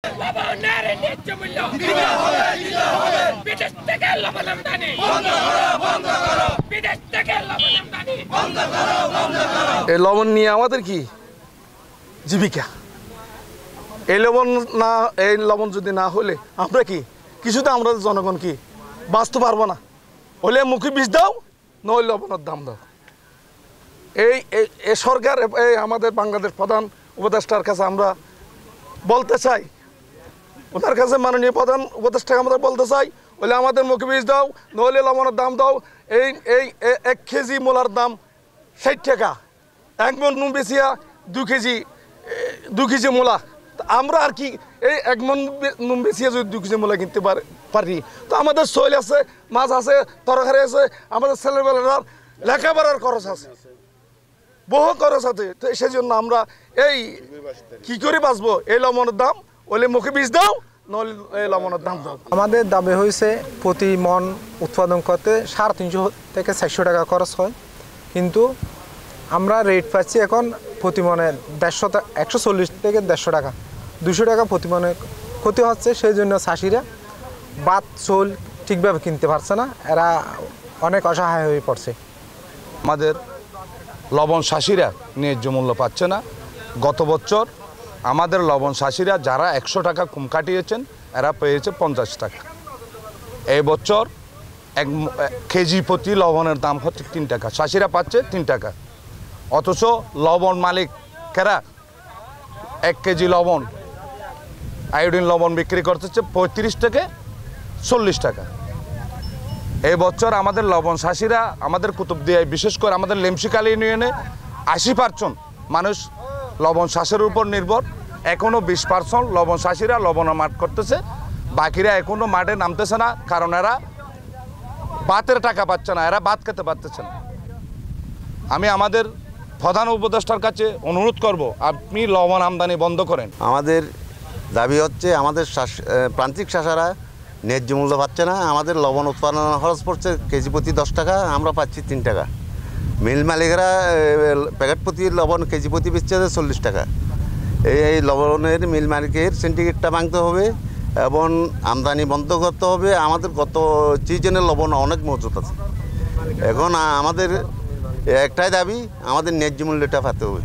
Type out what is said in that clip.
লবণের ন্যায্য মূল্য দিতে হবে বিদেশ থেকে লবণ আমদানি বন্ধ করো বিদেশ থেকে লবণ আমদানি বন্ধ করো এই লবণ নিয়ে আমাদের কি জীবিকা। এই লবণ যদি না হলে আমরা কি কিছুতে আমরা জনগণ কি বাঁচতে পারবো না। হলে মুখে বিষ দাও, নইলে লবণের দাম দাও। এই সরকার এই আমাদের বাংলাদেশ প্রধান উপদেষ্টার কাছে আমরা বলতে চাই, ওনার কাছে মাননীয় প্রধান উপদেষ্টাকে আমরা বলতে চাই, বলে আমাদের মুখে বিষ দাও, নইলে লবণের দাম দাও। এই 1 কেজি মূলার দাম 60 টাকা, 1 মণ নুন বেচিয়া 2 কেজি মূলা। আমরা আর কি এই 1 মণ নুন বেচিয়া যদি 2 কেজি মূলা কিনতে পারি, তো আমাদের শৈল আছে, মাছ আছে, তরকারি আছে, আমাদের ছেলেবেলার লেখাপড়ার খরচ আছে, বহু খরচ আছে। তো সেই জন্য আমরা এই কি করে বাঁচবো? এই লবণের দাম ওলে মুখে বিষ দাও, নইলে এই লবণের দাম দাও। আমাদের দাবি হয়েছে প্রতি মন উৎপাদন করতে 350 থেকে 400 টাকা খরচ হয়, কিন্তু আমরা রেট পাচ্ছি এখন প্রতি মনে 140 থেকে 150 টাকা, 200 টাকা প্রতি মনে ক্ষতি হচ্ছে। সেই জন্য চাষিরা বাদ চোল ঠিকভাবে কিনতে পারছে না, এরা অনেক অসহায় হয়ে পড়ছে। আমাদের লবণ চাষিরা ন্যায্য মূল্য পাচ্ছে না। গত বছর আমাদের লবণ চাষিরা যারা 100 টাকা কম কাটিয়েছেন, এরা পেয়েছে 50 টাকা। এই বছর 1 কেজি প্রতি লবণের দাম হচ্ছে 3 টাকা, চাষিরা পাচ্ছে 3 টাকা। অথচ লবণ মালিকেরা 1 কেজি লবণ আয়োডিন লবণ বিক্রি করতেছে 35 থেকে 40 টাকা। এই বছর আমাদের লবণ চাষিরা আমাদের কুতুবদিয়ায়, বিশেষ করে আমাদের লেমশিকালী ইউনিয়নে 80% মানুষ লবণ চাষের উপর নির্ভর। এখনও 20% লবণ চাষিরা লবণ মাঠ করতেছে, বাকিরা এখনও মাঠে নামতেছে না, কারণ এরা ভাতের টাকা পাচ্ছে না, এরা ভাত খেতে পারতেছে না। আমি আমাদের প্রধান উপদেষ্টার কাছে অনুরোধ করব, আপনি লবণ আমদানি বন্ধ করেন। আমাদের দাবি হচ্ছে আমাদের প্রান্তিক চাষারা ন্যায্য মূল্য পাচ্ছে না। আমাদের লবণ উৎপাদন খরচ পড়ছে কেজি প্রতি 10 টাকা, আমরা পাচ্ছি 3 টাকা। মিল মালিকরা প্যাকেট প্রতি লবণ কেজি প্রতি বেচছে 40 টাকা। এই লবণের মিল মালিকের সিন্ডিকেটটা ভাঙতে হবে এবং আমদানি বন্ধ করতে হবে। আমাদের গত সিজনের লবণ অনেক মজুত আছে। এখন আমাদের একটাই দাবি, আমাদের ন্যায্য মূল্যটা পাতে হবে।